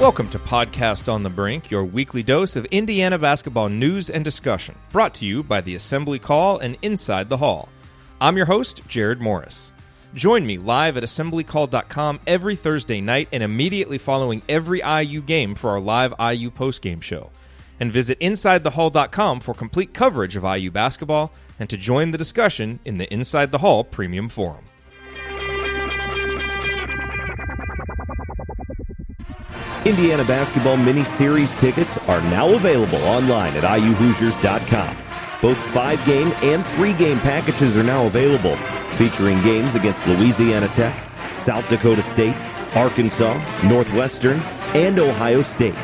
Welcome to Podcast on the Brink, your weekly dose of Indiana basketball news and discussion, brought to you by the Assembly Call and Inside the Hall. I'm your host, Jerod Morris. Join me live at assemblycall.com every Thursday night and immediately following every IU game for our live IU postgame show. And visit InsideTheHall.com for complete coverage of IU basketball and to join the discussion in the Inside the Hall Premium Forum. Indiana basketball mini-series tickets are now available online at iuhoosiers.com. Both 5-game and 3-game packages are now available, featuring games against Louisiana Tech, South Dakota State, Arkansas, Northwestern, and Ohio State.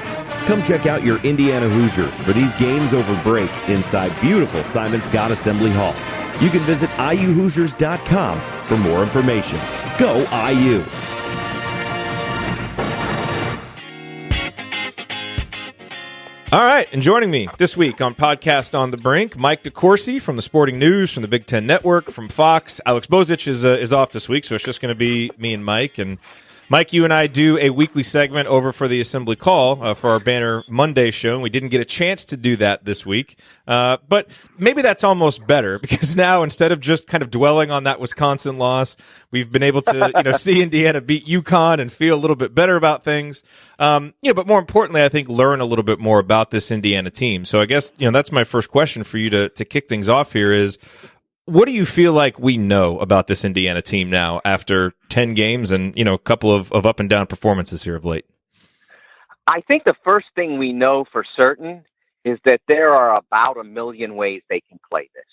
Come check out your Indiana Hoosiers for these games over break inside beautiful Simon Scott Assembly Hall. You can visit iuhoosiers.com for more information. Go IU! All right, and joining me this week on Podcast on the Brink, Mike DeCourcy from the Sporting News, from the Big Ten Network, from Fox. Alex Bozich is off this week, so it's just going to be me and Mike. And Mike, you and I do a weekly segment over for the Assembly Call for our Banner Monday show, and we didn't get a chance to do that this week. But maybe that's almost better, because now instead of just kind of dwelling on that Wisconsin loss, we've been able to see Indiana beat UConn and feel a little bit better about things. But more importantly, I think learn a little bit more about this Indiana team. So I guess that's my first question for you to kick things off here is, what do you feel like we know about this Indiana team now after 10 games and, a couple of up and down performances here of late? I think the first thing we know for certain is that there are about 1 million ways they can play this.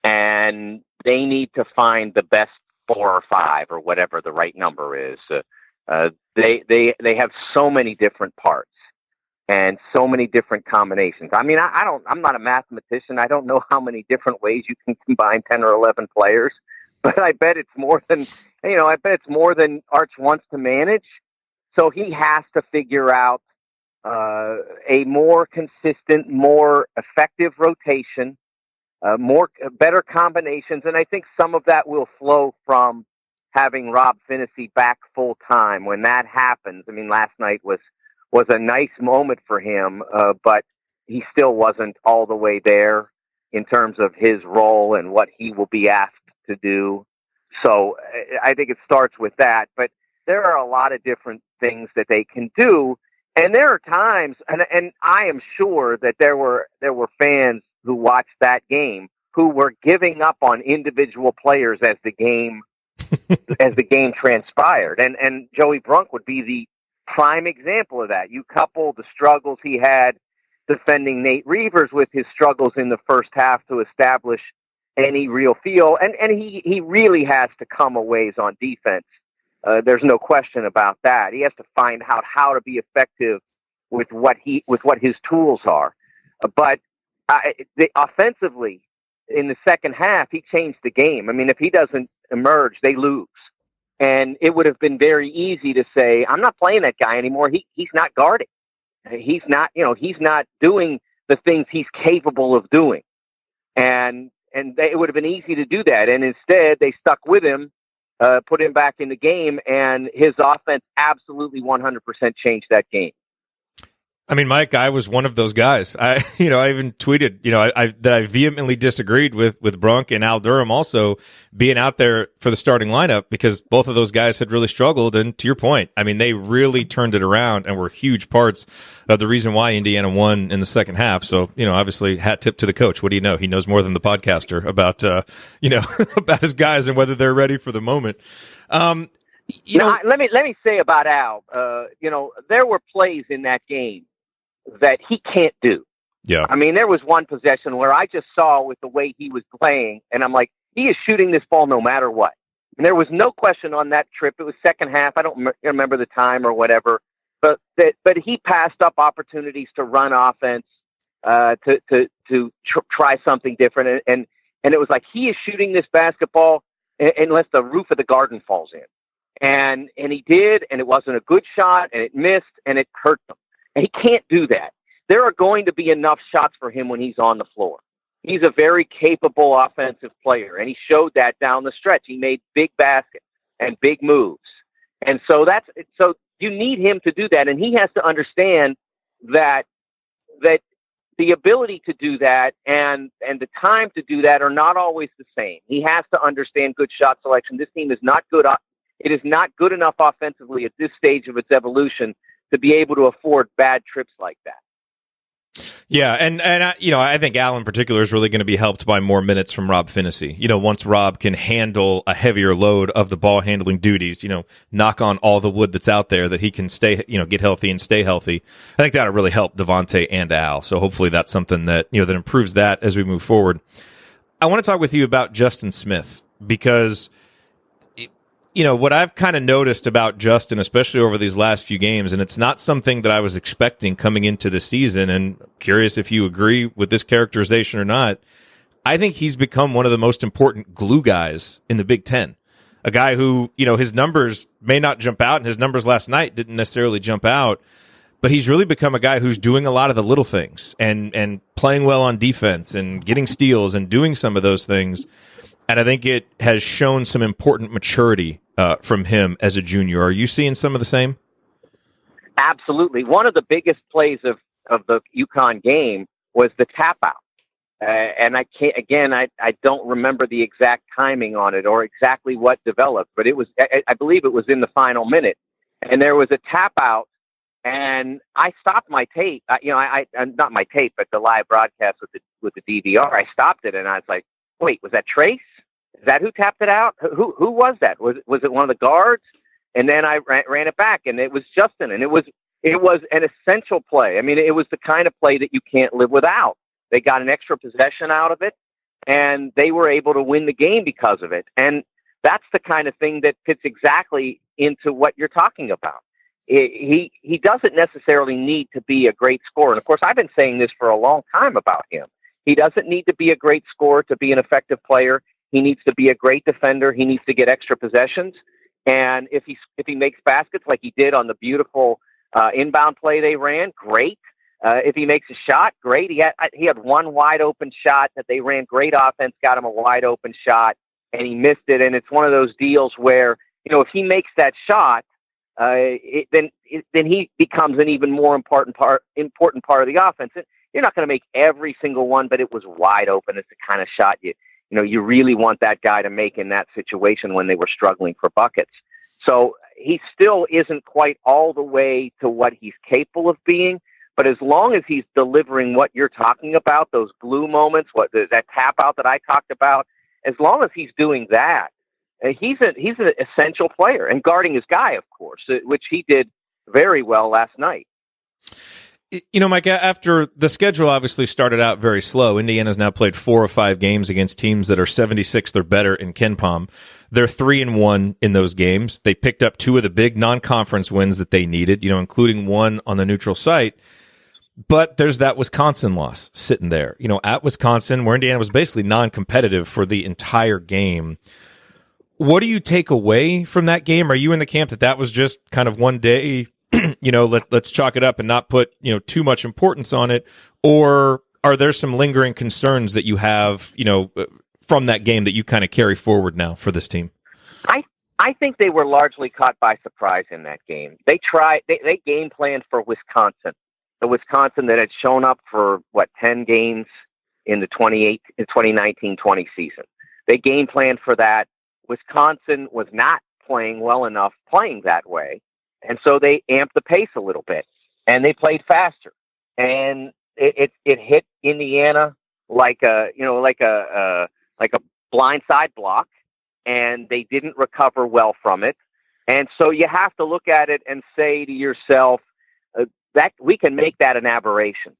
And they need to find the best 4 or 5 or whatever the right number is. They have so many different parts and so many different combinations. I mean, I'm not a mathematician. I don't know how many different ways you can combine 10 or 11 players, but I bet it's more than, Arch wants to manage. So he has to figure out a more consistent, more effective rotation, better combinations. And I think some of that will flow from having Rob Finney back full time. When that happens, I mean, last night was a nice moment for him, but he still wasn't all the way there in terms of his role and what he will be asked to do. So I think it starts with that, but there are a lot of different things that they can do. And there are times, and I am sure that there were fans who watched that game who were giving up on individual players as the game transpired. And Joey Brunk would be the prime example of that. You couple the struggles he had defending Nate Reavers with his struggles in the first half to establish any real feel, and he really has to come a ways on defense. There's no question about that. He has to find out how to be effective with what his tools are. But offensively, in the second half, he changed the game. I mean, if he doesn't emerge, they lose. And it would have been very easy to say, I'm not playing that guy anymore. He's not guarding. He's not doing the things he's capable of doing. And it would have been easy to do that. And instead they stuck with him, put him back in the game, and his offense absolutely 100% changed that game. I mean, Mike, I was one of those guys. I even tweeted, that I vehemently disagreed with Brunk and Al Durham also being out there for the starting lineup, because both of those guys had really struggled. And to your point, I mean, they really turned it around and were huge parts of the reason why Indiana won in the second half. So, obviously hat tip to the coach. What do you know? He knows more than the podcaster about, about his guys and whether they're ready for the moment. Let me say about Al, there were plays in that game that he can't do. Yeah. I mean, there was one possession where I just saw with the way he was playing, and I'm like, he is shooting this ball no matter what. And there was no question on that trip. It was second half. I don't remember the time or whatever, but he passed up opportunities to run offense, to try something different. And it was like, he is shooting this basketball unless the roof of the garden falls in. And he did, and it wasn't a good shot, and it missed, and it hurt them. And he can't do that. There are going to be enough shots for him when he's on the floor. He's a very capable offensive player, and he showed that down the stretch. He made big baskets and big moves. And so so you need him to do that, and he has to understand that the ability to do that and the time to do that are not always the same. He has to understand good shot selection. This team is not good. It is not good enough offensively at this stage of its evolution to be able to afford bad trips like that. Yeah, and I think Al in particular is really going to be helped by more minutes from Rob Finney. Once Rob can handle a heavier load of the ball handling duties, knock on all the wood that's out there, that he can stay, get healthy and stay healthy. I think that'll really help Devontae and Al. So hopefully that's something that that improves that as we move forward. I want to talk with you about Justin Smith, because what I've kind of noticed about Justin, especially over these last few games, and it's not something that I was expecting coming into the season, and curious if you agree with this characterization or not, I think he's become one of the most important glue guys in the Big Ten. A guy who, his numbers may not jump out, and his numbers last night didn't necessarily jump out, but he's really become a guy who's doing a lot of the little things and playing well on defense and getting steals and doing some of those things. And I think it has shown some important maturity from him as a junior. Are you seeing some of the same? Absolutely. One of the biggest plays of the UConn game was the tap out. And I don't remember the exact timing on it or exactly what developed, but I believe it was in the final minute. And there was a tap out, and I stopped my tape. Not my tape, but the live broadcast with the DVR. I stopped it, and I was like, wait, was that Trace? Is that who tapped it out? Who was that? Was it one of the guards? And then I ran it back, and it was Justin, and it was an essential play. I mean, it was the kind of play that you can't live without. They got an extra possession out of it, and they were able to win the game because of it. And that's the kind of thing that fits exactly into what you're talking about. He doesn't necessarily need to be a great scorer. And, of course, I've been saying this for a long time about him. He doesn't need to be a great scorer to be an effective player. He needs to be a great defender. He needs to get extra possessions. And if he makes baskets like he did on the beautiful inbound play they ran, great. If he makes a shot, great. He had one wide open shot that they ran great offense, got him a wide open shot, and he missed it. And it's one of those deals where, if he makes that shot, then he becomes an even more important part of the offense. You're not going to make every single one, but it was wide open. It's the kind of shot you really want that guy to make in that situation when they were struggling for buckets. So he still isn't quite all the way to what he's capable of being, but as long as he's delivering what you're talking about, those glue moments, that tap out that I talked about, as long as he's doing that, he's an essential player, and guarding his guy, of course, which he did very well last night. Mike, after the schedule obviously started out very slow, Indiana's now played 4 or 5 games against teams that are 76th or better in KenPom. They're 3-1 in those games. They picked up 2 of the big non-conference wins that they needed, including one on the neutral site. But there's that Wisconsin loss sitting there, at Wisconsin, where Indiana was basically non-competitive for the entire game. What do you take away from that game? Are you in the camp that was just kind of one day, let's chalk it up and not put, too much importance on it? Or are there some lingering concerns that you have, from that game that you kind of carry forward now for this team? I think they were largely caught by surprise in that game. They game planned for Wisconsin, the Wisconsin that had shown up for 10 games in the 2019-20 season. They game planned for that. Wisconsin was not playing well enough playing that way. And so they amped the pace a little bit, and they played faster. And it hit Indiana like a blindside block, and they didn't recover well from it. And so you have to look at it and say to yourself that we can make that an aberration.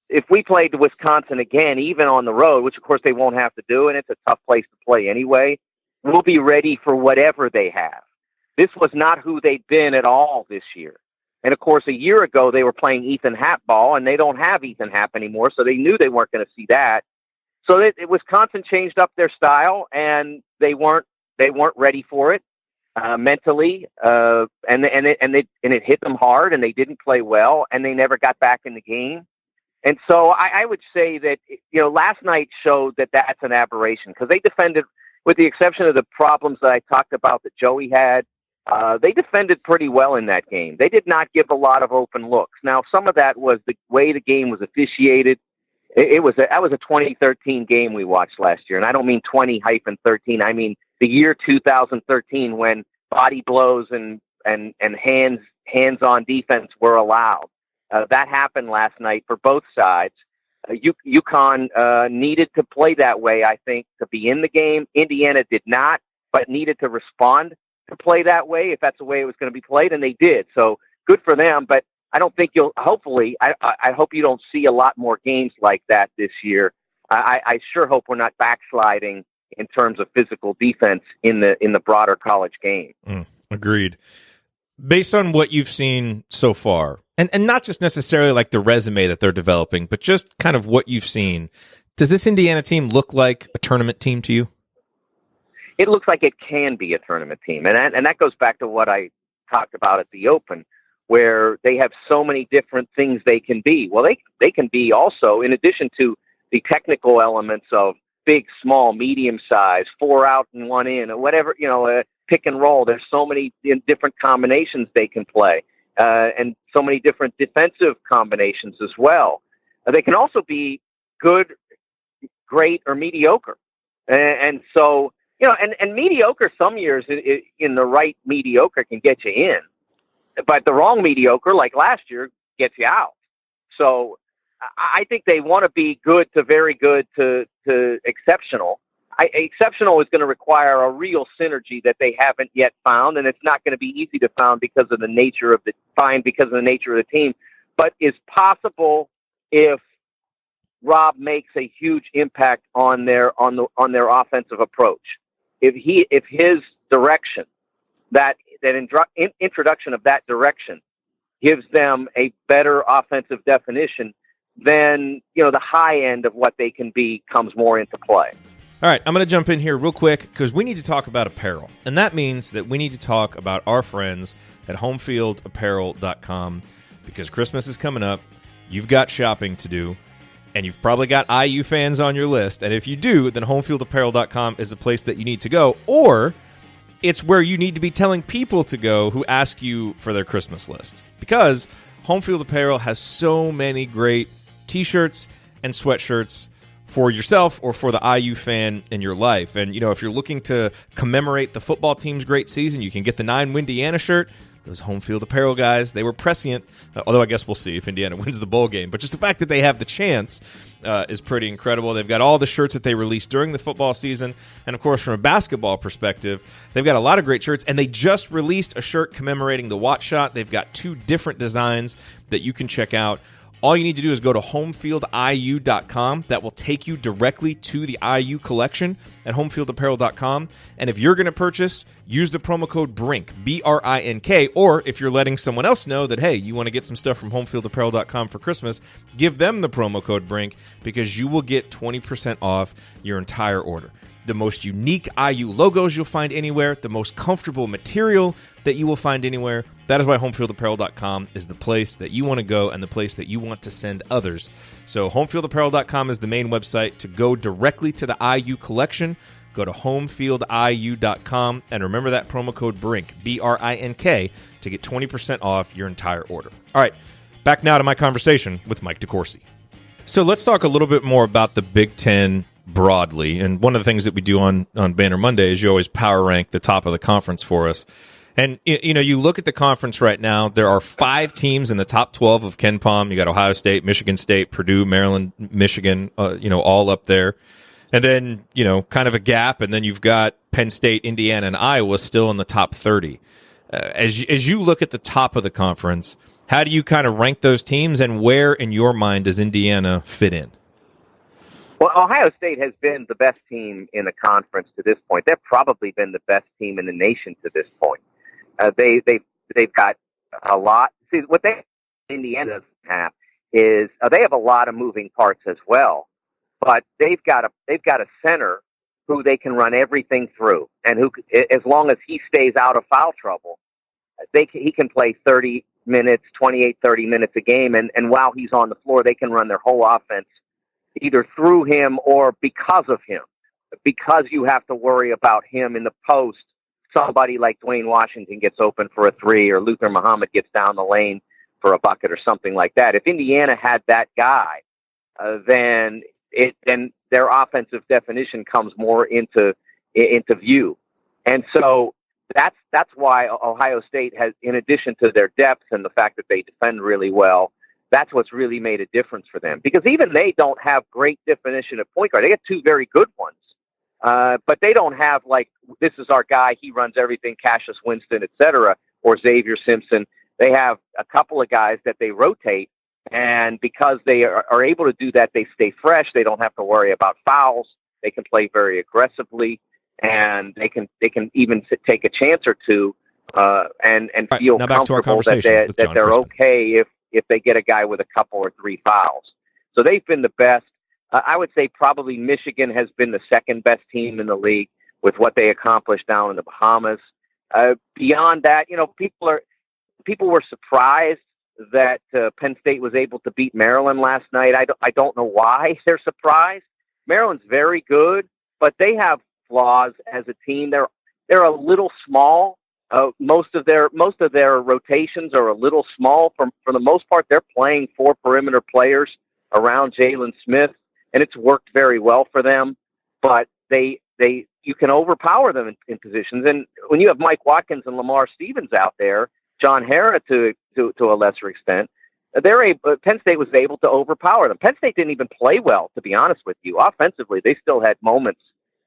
If we played Wisconsin again, even on the road, which of course they won't have to do, and it's a tough place to play anyway, we'll be ready for whatever they have. This was not who they'd been at all this year. And, of course, a year ago they were playing Ethan Happ ball, and they don't have Ethan Happ anymore, so they knew they weren't going to see that. So Wisconsin changed up their style, and they weren't ready for it mentally, and it hit them hard, and they didn't play well, and they never got back in the game. And so I would say that last night showed that that's an aberration, because they defended, with the exception of the problems that I talked about that Joey had. They defended pretty well in that game. They did not give a lot of open looks. Now, some of that was the way the game was officiated. That was a 2013 game we watched last year, and I don't mean 20-13. I mean the year 2013 when body blows and hands-on defense were allowed. That happened last night for both sides. UConn needed to play that way, I think, to be in the game. Indiana did not, but needed to respond to play that way if that's the way it was going to be played, and they did. So good for them, but I don't think I hope you don't see a lot more games like that this year. I sure hope we're not backsliding in terms of physical defense in the broader college game. Agreed. Based on what you've seen so far, and not just necessarily like the resume that they're developing, but just kind of what you've seen, does this Indiana team look like a tournament team to you? It looks like it can be a tournament team. And that goes back to what I talked about at the Open, where they have so many different things they can be. Well, they can be also, in addition to the technical elements of big, small, medium size, 4 out and 1 in, or whatever, pick and roll. There's so many different combinations they can play, and so many different defensive combinations as well. They can also be good, great, or mediocre. And so, and mediocre some years in the right mediocre can get you in, but the wrong mediocre, like last year, gets you out. So I think they want to be good to very good to exceptional. Exceptional is going to require a real synergy that they haven't yet found, and it's not going to be easy to find because of the nature of the team. But is possible if Rob makes a huge impact on their offensive approach. If his direction, that introduction of that direction, gives them a better offensive definition, then the high end of what they can be comes more into play. All right, I'm going to jump in here real quick because we need to talk about apparel. And that means that we need to talk about our friends at homefieldapparel.com because Christmas is coming up. You've got shopping to do, and you've probably got IU fans on your list. And if you do, then homefieldapparel.com is the place that you need to go, or it's where you need to be telling people to go who ask you for their Christmas list. Because Homefield Apparel has so many great T-shirts and sweatshirts for yourself or for the IU fan in your life. And, if you're looking to commemorate the football team's great season, you can get the 9 Windiana shirt. Those Homefield Apparel guys, they were prescient, although I guess we'll see if Indiana wins the bowl game. But just the fact that they have the chance is pretty incredible. They've got all the shirts that they released during the football season. And, of course, from a basketball perspective, they've got a lot of great shirts. And they just released a shirt commemorating the Watt Shot. They've got 2 different designs that you can check out. All you need to do is go to homefieldiu.com. That will take you directly to the IU collection at homefieldapparel.com. And if you're going to purchase, use the promo code BRINK, B-R-I-N-K. Or if you're letting someone else know that, hey, you want to get some stuff from homefieldapparel.com for Christmas, give them the promo code BRINK because you will get 20% off your entire order. The most unique IU logos you'll find anywhere, the most comfortable material that you will find anywhere. That is why homefieldapparel.com is the place that you want to go and the place that you want to send others. So homefieldapparel.com is the main website to go directly to the IU collection. Go to homefieldiu.com and remember that promo code BRINK, B-R-I-N-K, to get 20% off your entire order. All right, back now to my conversation with Mike DeCourcy. So let's talk a little bit more about the Big Ten broadly. And one of the things that we do on Banner Monday is you always power rank the top of the conference for us. And, you look at the conference right now, there are 5 teams in the top 12 of KenPom. You got Ohio State, Michigan State, Purdue, Maryland, Michigan, all up there. And then, kind of a gap. And then you've got Penn State, Indiana, and Iowa still in the top 30. As you look at the top of the conference, how do you kind of rank those teams, and where in your mind does Indiana fit in? Well, Ohio State has been the best team in the conference to this point. They've probably been the best team in the nation to this point. They've got a lot. See, what Indiana have is they have a lot of moving parts as well, but they've got a center who they can run everything through, and who, as long as he stays out of foul trouble, he can play 30 minutes, 28, 30 minutes a game, and while he's on the floor, they can run their whole offense either through him or because of him, because you have to worry about him in the post somebody like Dwayne Washington gets open for a three, or Luther Muhammad gets down the lane for a bucket or something like that. If Indiana had that guy, then their offensive definition comes more into view. And so that's why Ohio State has, in addition to their depth and the fact that they defend really well, that's what's really made a difference for them. Because even they don't have great definition of point guard. They got two very good ones. But they don't have, like, this is our guy, he runs everything, Cassius Winston, et cetera, or Xavier Simpson. They have a couple of guys that they rotate, and because they are able to do that, they stay fresh. They don't have to worry about fouls. They can play very aggressively, and they can even take a chance or two and feel comfortable that they're okay if they get a guy with a couple or three fouls. So they've been the best. I would say probably Michigan has been the second best team in the league with what they accomplished down in the Bahamas. Beyond that, people were surprised that Penn State was able to beat Maryland last night. I don't know why they're surprised. Maryland's very good, but they have flaws as a team. They're a little small. Most of their rotations are a little small. For the most part, they're playing four perimeter players around Jalen Smith, and it's worked very well for them. But you can overpower them in positions. And when you have Mike Watkins and Lamar Stevens out there, John Harrah to a lesser extent, Penn State was able to overpower them. Penn State didn't even play well, to be honest with you. Offensively, they still had moments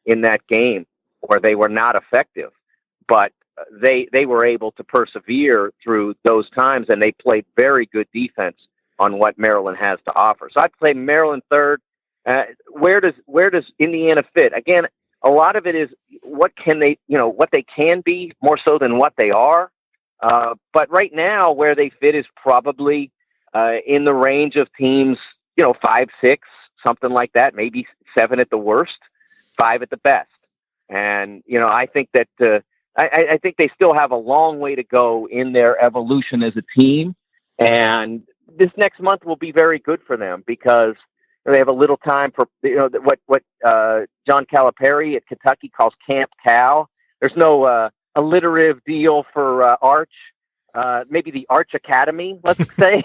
in that game where they were not effective, but they were able to persevere through those times, and they played very good defense on what Maryland has to offer. So I'd play Maryland third. Where does Indiana fit? Again, a lot of it is what they can be more so than what they are. But right now, where they fit is probably in the range of teams, 5, 6, something like that, maybe 7 at the worst, 5 at the best. And I think that I think they still have a long way to go in their evolution as a team. And this next month will be very good for them because they have a little time for what John Calipari at Kentucky calls Camp Cal. There's no alliterative deal for Arch, maybe the Arch Academy, let's say.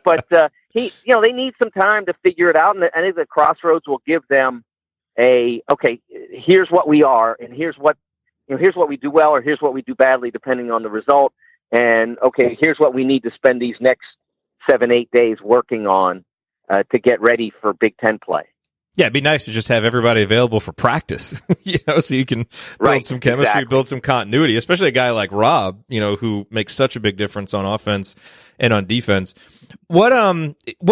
But they need some time to figure it out, and I think the Crossroads will give them here's what we are, and here's what we do well, or here's what we do badly, depending on the result, and here's what we need to spend these next 7-8 days working on to get ready for Big Ten play. Yeah, it'd be nice to just have everybody available for practice, so you can build some chemistry, build some continuity, especially a guy like Rob, who makes such a big difference on offense and on defense. What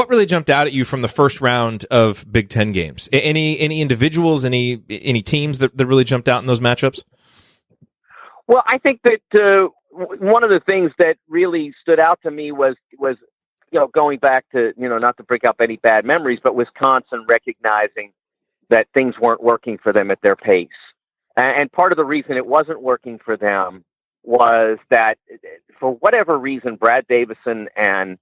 really jumped out at you from the first round of Big Ten games? Any individuals, any teams that really jumped out in those matchups? Well, I think that one of the things that really stood out to me was going back to, not to bring up any bad memories, but Wisconsin recognizing that things weren't working for them at their pace. And part of the reason it wasn't working for them was that for whatever reason, Brad Davison and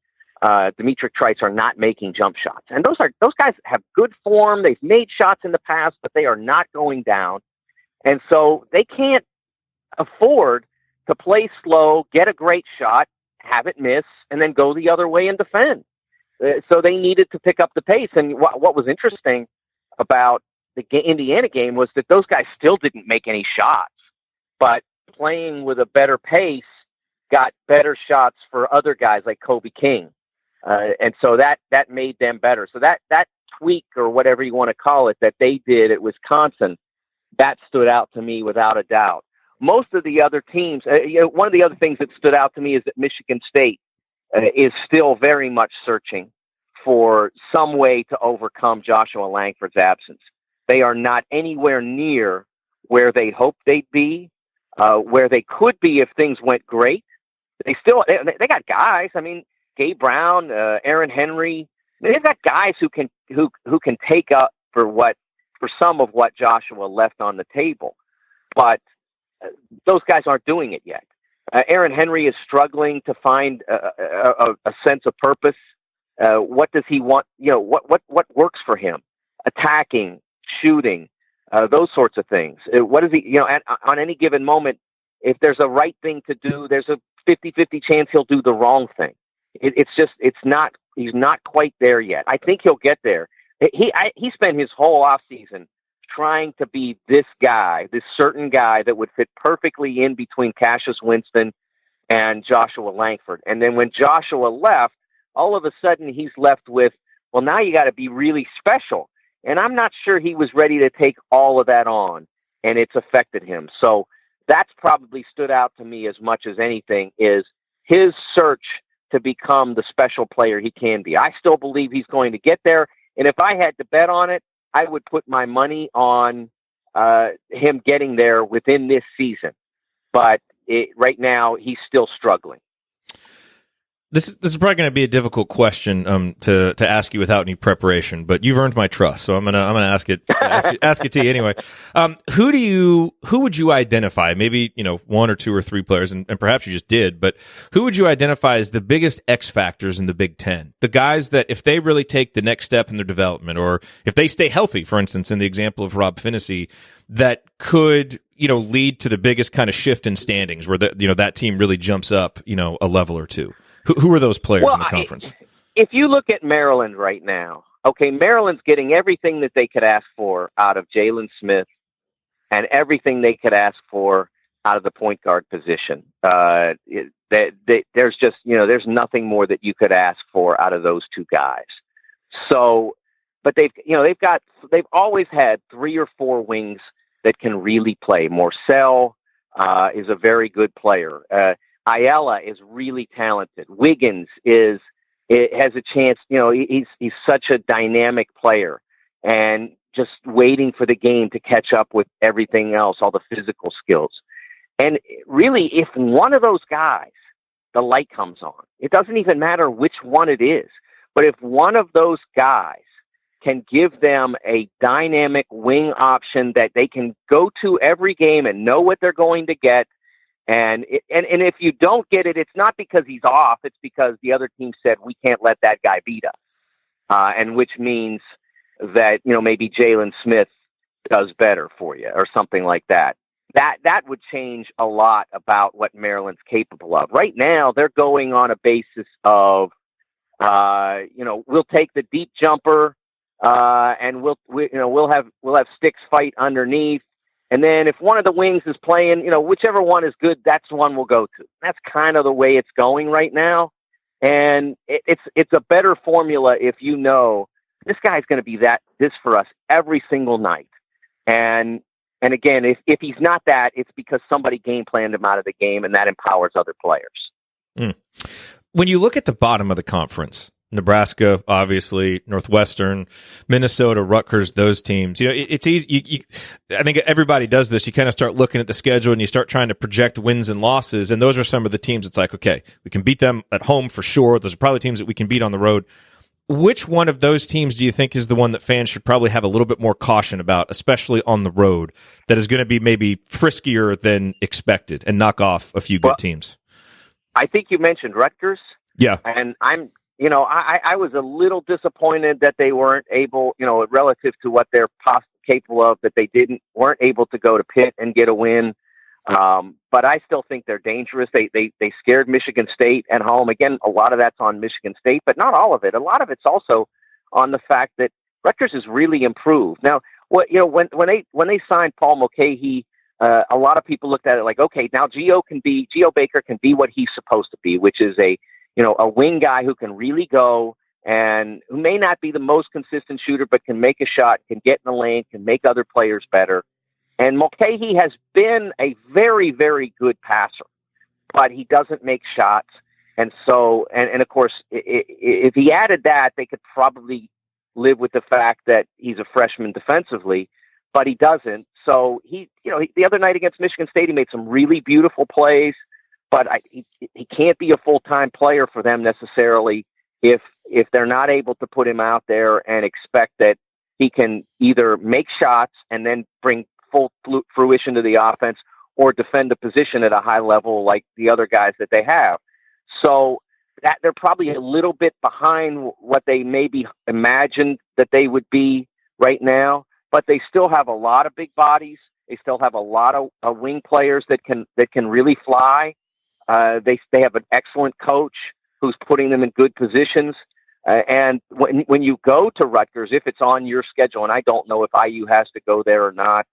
Dimitri Trice are not making jump shots. And those guys have good form. They've made shots in the past, but they are not going down. And so they can't afford to play slow, get a great shot, have it miss, and then go the other way and defend. So they needed to pick up the pace. And what was interesting about the Indiana game was that those guys still didn't make any shots, but playing with a better pace got better shots for other guys like Kobe King. And so that made them better. So that tweak, or whatever you want to call it, that they did at Wisconsin, that stood out to me without a doubt. Most of the other teams, one of the other things that stood out to me is that Michigan State is still very much searching for some way to overcome Joshua Langford's absence. They are not anywhere near where they hoped they'd be, where they could be if things went great. They got guys. I mean, Gabe Brown, Aaron Henry. They've got guys who can take up for some of what Joshua left on the table, but those guys aren't doing it yet. Aaron Henry is struggling to find a sense of purpose. What does he want? What works for him? Attacking, shooting, those sorts of things. What is he? On any given moment, if there's a right thing to do, there's a 50-50 chance he'll do the wrong thing. He's not quite there yet. I think he'll get there. He spent his whole offseason trying to be this certain guy that would fit perfectly in between Cassius Winston and Joshua Langford. And then when Joshua left, all of a sudden he's left with, well, now you got to be really special. And I'm not sure he was ready to take all of that on, and it's affected him. So that's probably stood out to me as much as anything, is his search to become the special player he can be. I still believe he's going to get there. And if I had to bet on it, I would put my money on him getting there within this season. But right now, he's still struggling. This is probably going to be a difficult question to ask you without any preparation, but you've earned my trust, so I'm gonna ask it to you anyway. Who would you identify? Maybe one or two or three players, and perhaps you just did, but who would you identify as the biggest X factors in the Big Ten? The guys that if they really take the next step in their development, or if they stay healthy, for instance, in the example of Rob Finney, that could lead to the biggest kind of shift in standings, where that team really jumps up a level or two. Who are those players in the conference? If you look at Maryland right now, okay, Maryland's getting everything that they could ask for out of Jalen Smith and everything they could ask for out of the point guard position. There's just, there's nothing more that you could ask for out of those two guys. So, but they've always had 3 or 4 wings that can really play. Morcell is a very good player. Ayala is really talented. Wiggins has a chance. He's such a dynamic player, and just waiting for the game to catch up with everything else, all the physical skills. And really, if one of those guys, the light comes on, it doesn't even matter which one it is. But if one of those guys can give them a dynamic wing option that they can go to every game and know what they're going to get, and if you don't get it, it's not because he's off. It's because the other team said, we can't let that guy beat us. And which means that, maybe Jalen Smith does better for you or something like that. That would change a lot about what Maryland's capable of. Right now, they're going on a basis of, we'll take the deep jumper, and we'll have sticks fight underneath. And then if one of the wings is playing, whichever one is good, that's the one we'll go to. That's kind of the way it's going right now. And it's a better formula if this guy's going to be this for us every single night. And again, if he's not that, it's because somebody game planned him out of the game, and that empowers other players. Mm. When you look at the bottom of the conference, Nebraska, obviously, Northwestern, Minnesota, Rutgers, those teams. It's easy. I think everybody does this. You kind of start looking at the schedule and you start trying to project wins and losses. And those are some of the teams. It's like, okay, we can beat them at home for sure. Those are probably teams that we can beat on the road. Which one of those teams do you think is the one that fans should probably have a little bit more caution about, especially on the road, that is going to be maybe friskier than expected and knock off a few good teams? I think you mentioned Rutgers. Yeah. And I was a little disappointed that they weren't able, relative to what they're capable of, that they weren't able to go to Pitt and get a win. But I still think they're dangerous. They scared Michigan State at home. Again, a lot of that's on Michigan State, but not all of it. A lot of it's also on the fact that Rutgers has really improved. Now, when they signed Paul Mulcahy, a lot of people looked at it like, okay, now Geo Baker can be what he's supposed to be, which is a wing guy who can really go and who may not be the most consistent shooter, but can make a shot, can get in the lane, can make other players better. And Mulcahy has been a very, very good passer, but he doesn't make shots. And so, and of course, if he added that, they could probably live with the fact that he's a freshman defensively, but he doesn't. So the other night against Michigan State, he made some really beautiful plays, but he can't be a full-time player for them necessarily if they're not able to put him out there and expect that he can either make shots and then bring full fruition to the offense or defend the position at a high level like the other guys that they have. So that they're probably a little bit behind what they maybe imagined that they would be right now, but they still have a lot of big bodies. They still have a lot of wing players that can really fly. They have an excellent coach who's putting them in good positions. And when you go to Rutgers, if it's on your schedule, and I don't know if IU has to go there or not,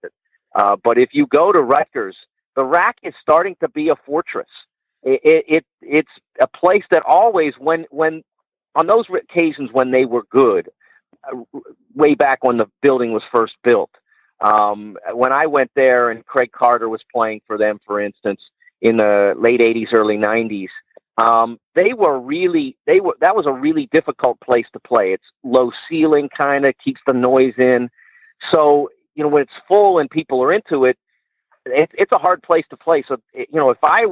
but if you go to Rutgers, the RAC is starting to be a fortress. It's a place that always, when on those occasions when they were good, way back when the building was first built, when I went there and Craig Carter was playing for them, for instance, in the late 80s, early 90s, that was a really difficult place to play. It's low ceiling, kind of keeps the noise in. So, when it's full and people are into it, it's a hard place to play. So, if I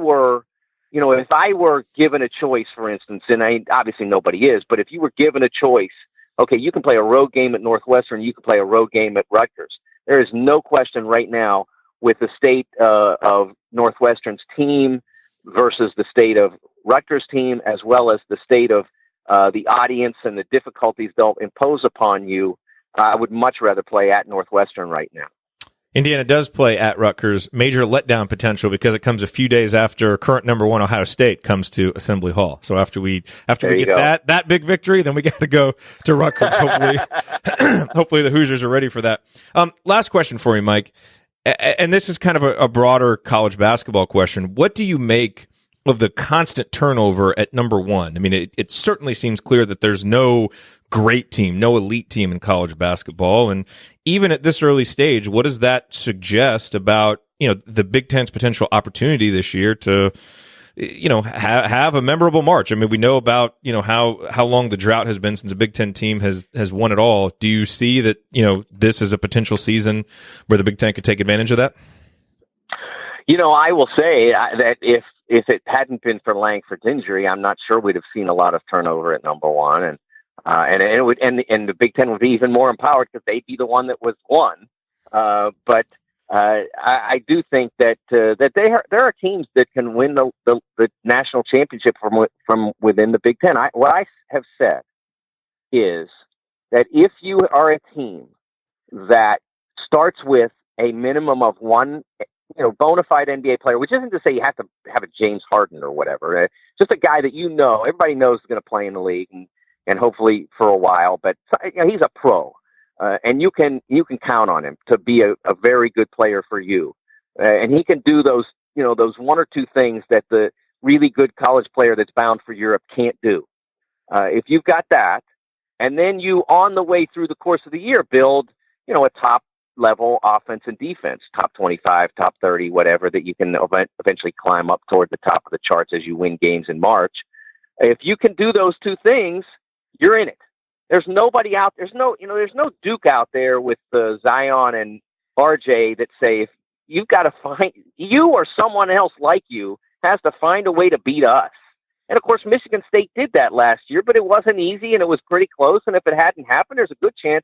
were given a choice, for instance, and obviously nobody is, but if you were given a choice, okay, you can play a road game at Northwestern, you can play a road game at Rutgers. There is no question right now with the state of Northwestern's team versus the state of Rutgers' team, as well as the state of the audience and the difficulties they'll impose upon you. I would much rather play at Northwestern right now. Indiana does play at Rutgers. Major letdown potential because it comes a few days after current number one Ohio State comes to Assembly Hall. So after we get that big victory, then we got to go to Rutgers. Hopefully, hopefully the Hoosiers are ready for that. Last question for you, Mike, and this is kind of a broader college basketball question. What do you make of the constant turnover at number one? I mean, it certainly seems clear that there's no great team, no elite team in college basketball. And even at this early stage, what does that suggest about, the Big Ten's potential opportunity this year to, have a memorable March? I mean, we know about, how long the drought has been since a Big Ten team has won it all. Do you see that, this is a potential season where the Big Ten could take advantage of that? I will say that if it hadn't been for Langford's injury, I'm not sure we'd have seen a lot of turnover at number one, and the Big Ten would be even more empowered because they'd be the one that was won. But I do think that there are teams that can win the national championship from within the Big Ten. What I have said is that if you are a team that starts with a minimum of one, bona fide NBA player, which isn't to say you have to have a James Harden or whatever, just a guy that everybody knows is going to play in the league and hopefully for a while, but he's a pro, and you can count on him to be a very good player for you, and he can do those one or two things that the really good college player that's bound for Europe can't do. If you've got that, and then you on the way through the course of the year build a top level offense and defense, top 25, top 30, whatever, that you can eventually climb up toward the top of the charts as you win games in March. If you can do those two things, you're in it. There's nobody out. There's no Duke out there with Zion and RJ that say, if you've got to find, you or someone else like you has to find a way to beat us. And of course, Michigan State did that last year, but it wasn't easy and it was pretty close. And if it hadn't happened, there's a good chance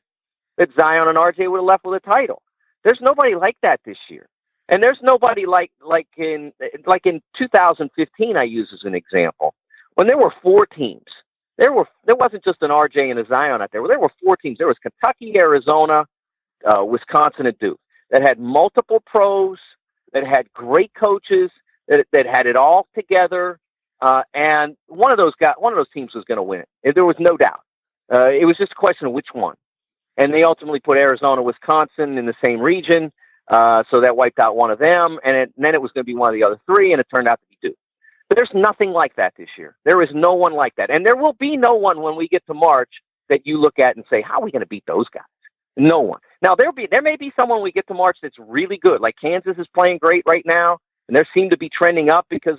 that Zion and RJ would have left with a title. There's nobody like that this year. And there's nobody like in 2015, I use as an example, when there were four teams. There wasn't just an RJ and a Zion out there. There were four teams. There was Kentucky, Arizona, Wisconsin, and Duke that had multiple pros, that had great coaches, that had it all together. And one of those teams was going to win it. There was no doubt. It was just a question of which one. And they ultimately put Arizona, Wisconsin in the same region, so that wiped out one of them. And then it was going to be one of the other three, and it turned out to be Duke. But there's nothing like that this year. There is no one like that. And there will be no one when we get to March that you look at and say, how are we going to beat those guys? No one. Now, there may be someone when we get to March that's really good. Like Kansas is playing great right now, and they seem to be trending up because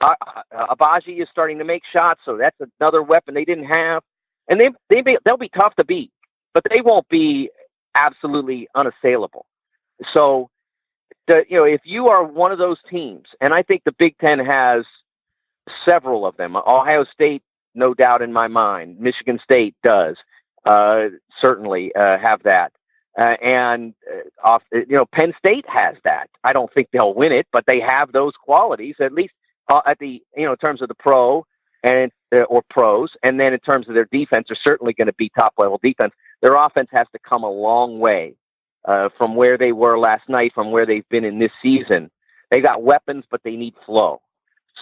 Abaji is starting to make shots, so that's another weapon they didn't have. And they'll be tough to beat, but they won't be absolutely unassailable. So, if you are one of those teams, and I think the Big Ten has several of them. Ohio State, no doubt in my mind. Michigan State does certainly have that. And Penn State has that. I don't think they'll win it, but they have those qualities, at least at the in terms of the pro and or pros, and then in terms of their defense, they're certainly going to be top level defense. Their offense has to come a long way from where they were last night, from where they've been in this season. They got weapons, but they need flow.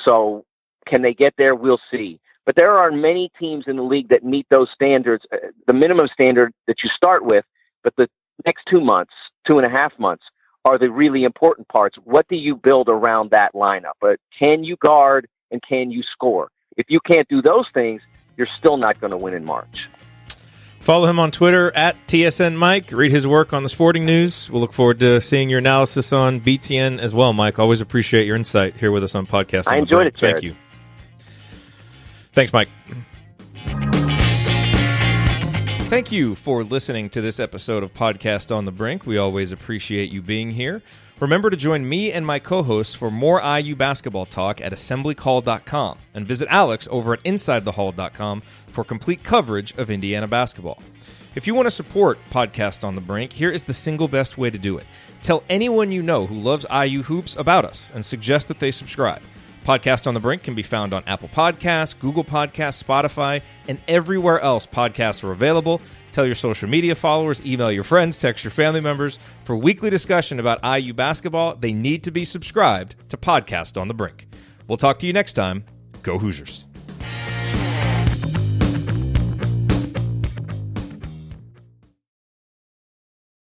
So can they get there? We'll see. But there are many teams in the league that meet those standards, the minimum standard that you start with, but the next 2 months, 2.5 months, are the really important parts. What do you build around that lineup? But can you guard and can you score? If you can't do those things, you're still not going to win in March. Follow him on Twitter at TSN Mike. Read his work on the Sporting News. We'll look forward to seeing your analysis on BTN as well, Mike. Always appreciate your insight here with us on Podcast. I enjoyed it, Jerod. Thank you. Thanks, Mike. Thank you for listening to this episode of Podcast on the Brink. We always appreciate you being here. Remember to join me and my co-hosts for more IU basketball talk at assemblycall.com and visit Alex over at insidethehall.com for complete coverage of Indiana basketball. If you want to support Podcast on the Brink, here is the single best way to do it. Tell anyone you know who loves IU hoops about us and suggest that they subscribe. Podcast on the Brink can be found on Apple Podcasts, Google Podcasts, Spotify, and everywhere else podcasts are available. Tell your social media followers, email your friends, text your family members. For weekly discussion about IU basketball, they need to be subscribed to Podcast on the Brink. We'll talk to you next time. Go Hoosiers.